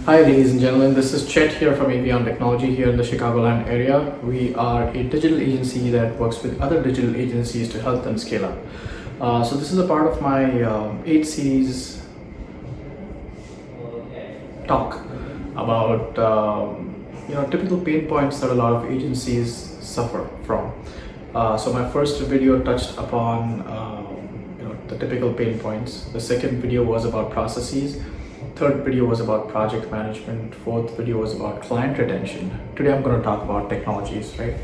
Hi ladies and gentlemen, this is Chet here from Avion Technology here in the Chicagoland area. We are a digital agency that works with other digital agencies to help them scale up. So this is a part of my 8 series talk about typical pain points that a lot of agencies suffer from. So my first video touched upon the typical pain points. The second video was about processes. Third video was about project management. Fourth video was about client retention. Today I'm going to talk about technologies, right?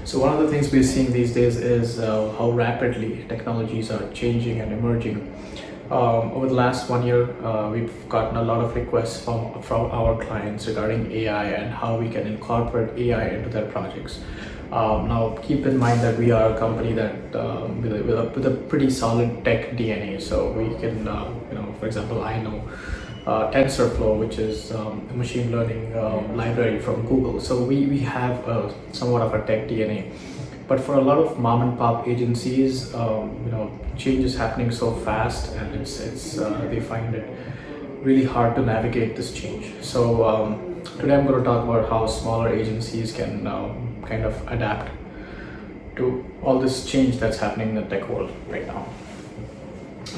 So one of the things we're seeing these days is how rapidly technologies are changing and emerging. Over the last 1 year, we've gotten a lot of requests from our clients regarding AI and how we can incorporate AI into their projects. Now, keep in mind that we are a company that with a pretty solid tech DNA. So we can, for example, I know TensorFlow, which is a machine learning library from Google. So we have somewhat of a tech DNA. But for a lot of mom and pop agencies, change is happening so fast, and it's they find it really hard to navigate this change. So today I'm going to talk about how smaller agencies can kind of adapt to all this change that's happening in the tech world right now.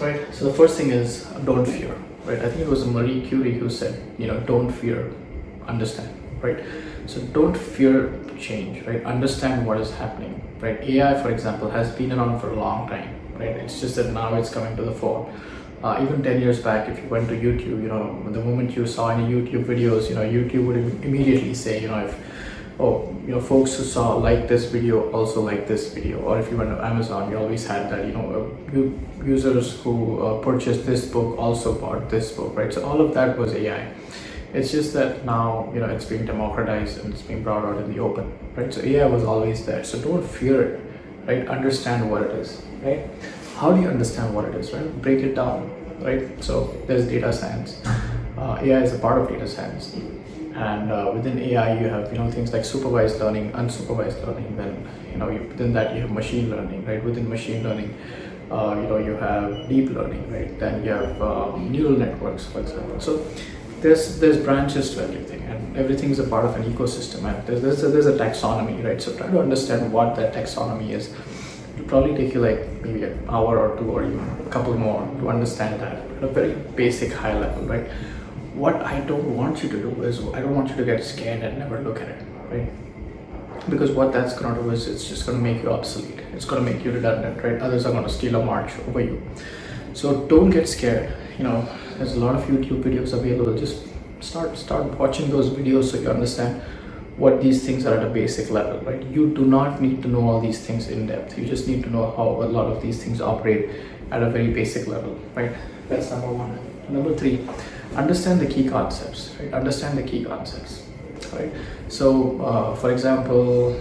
Right. So the first thing is don't fear. Right. I think it was Marie Curie who said, don't fear, understand. Right. So don't fear change. Right. Understand what is happening. Right. AI, for example, has been around for a long time. Right. It's just that now it's coming to the fore. Even 10 years back, if you went to YouTube, the moment you saw any YouTube videos, YouTube would immediately say, folks who saw like this video also like this video. Or if you went to Amazon, you always had that, users who purchased this book also bought this book, right? So all of that was AI. It's just that now, it's being democratized and it's being brought out in the open, right? So AI was always there. So don't fear it, right? Understand what it is, right? How do you understand what it is, right? Break it down, right? So there's data science. AI is a part of data science. And within AI, you have things like supervised learning, unsupervised learning. Then within that you have machine learning, right? Within machine learning, you have deep learning, right? Then you have neural networks, for example. So there's branches to everything, and everything is a part of an ecosystem. And there's a taxonomy, right? So try to understand what that taxonomy is. It'll probably take you like maybe an hour or two, or even a couple more to understand that at a very basic high level, right? What I don't want you to do is I don't want you to get scared and never look at it, right? Because what that's going to do is it's just going to make you obsolete. It's going to make you redundant, right? Others are going to steal a march over you. So don't get scared. There's a lot of YouTube videos available. Just start watching those videos so you understand what these things are at a basic level, right? You do not need to know all these things in depth. You just need to know how a lot of these things operate at a very basic level, right? That's number one. Number three, understand the key concepts, right? Understand the key concepts, right? So, for example,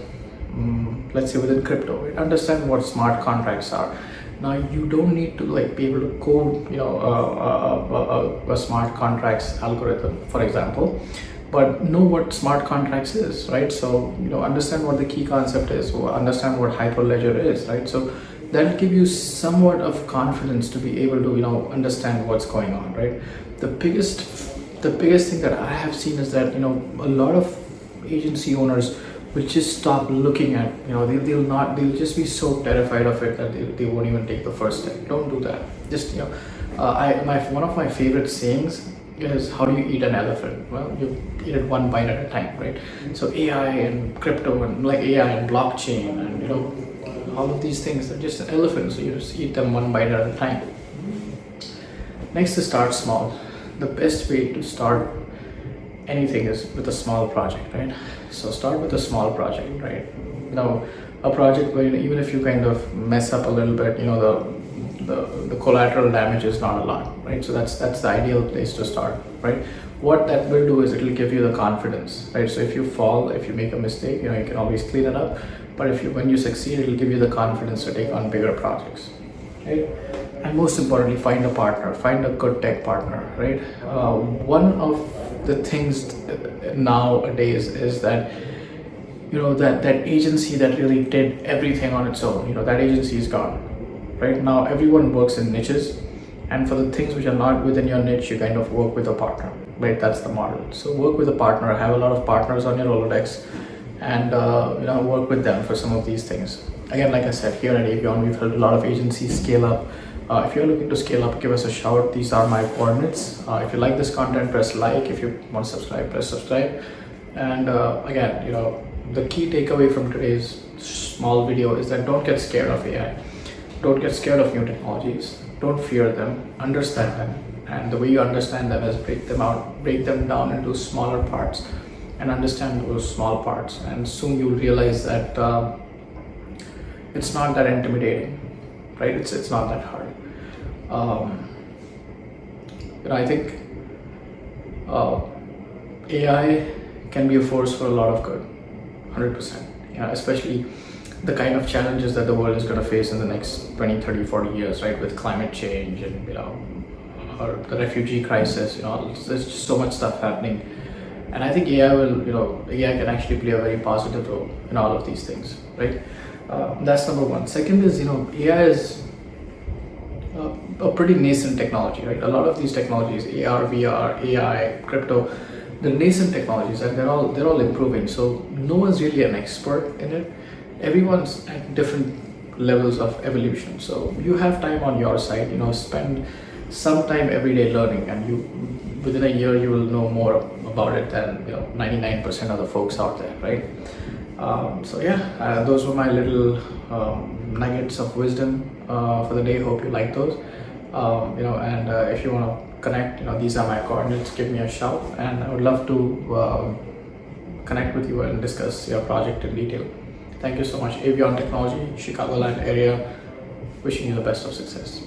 let's say within crypto, right? Understand what smart contracts are. Now, you don't need to be able to code, a smart contracts algorithm, for example, but know what smart contracts is, right? So, understand what the key concept is, or understand what Hyperledger is, right? So that'll give you somewhat of confidence to be able to, understand what's going on, right? The biggest thing that I have seen is that, a lot of agency owners will just stop looking at, they'll just be so terrified of it that they won't even take the first step. Don't do that. Just, one of my favorite sayings is, how do you eat an elephant? Well, you eat it one bite at a time, right? So AI and crypto and AI and blockchain and, all of these things are just elephants. So you just eat them one bite at a time. Next is start small. The best way to start anything is with a small project, right? So start with a small project, right? A project where even if you kind of mess up a little bit, the collateral damage is not a lot, right? So that's the ideal place to start, right? What that will do is it will give you the confidence, right? So if you fall, if you make a mistake, you can always clean it up. But when you succeed, it will give you the confidence to take on bigger projects, right? And most importantly, find a partner, find a good tech partner, right? One of the things nowadays is that, that agency that really did everything on its own, that agency is gone. Right now, everyone works in niches, and for the things which are not within your niche, you kind of work with a partner. right? That's the model. So work with a partner, have a lot of partners on your Rolodex, and work with them for some of these things. Again, like I said, here at Avion, we've helped a lot of agencies scale up. If you're looking to scale up, give us a shout. These are my coordinates. If you like this content, press like. If you want to subscribe, press subscribe. And again, the key takeaway from today's small video is that don't get scared of AI. Don't get scared of new technologies. Don't fear them. Understand them. And the way you understand them is break them down into smaller parts, and understand those small parts. And soon you'll realize that it's not that intimidating, right? It's not that hard. I think AI can be a force for a lot of good, 100%. Especially the kind of challenges that the world is going to face in the next 20, 30, 40 years, right? With climate change and or the refugee crisis. There's just so much stuff happening, and I think AI can actually play a very positive role in all of these things, right? That's number one. Second is, AI is a pretty nascent technology, right? A lot of these technologies, AR, VR, AI, crypto, they're nascent technologies, and they're all improving. So no one's really an expert in it. Everyone's at different levels of evolution. So you have time on your side. Spend some time every day learning, and within a year you will know more about it than 99% of the folks out there, right? Those were my little nuggets of wisdom for the day. Hope you like those. If you want to connect, these are my coordinates. Give me a shout, and I would love to connect with you and discuss your project in detail. Thank you so much. Avion Technology, Chicagoland area, wishing you the best of success.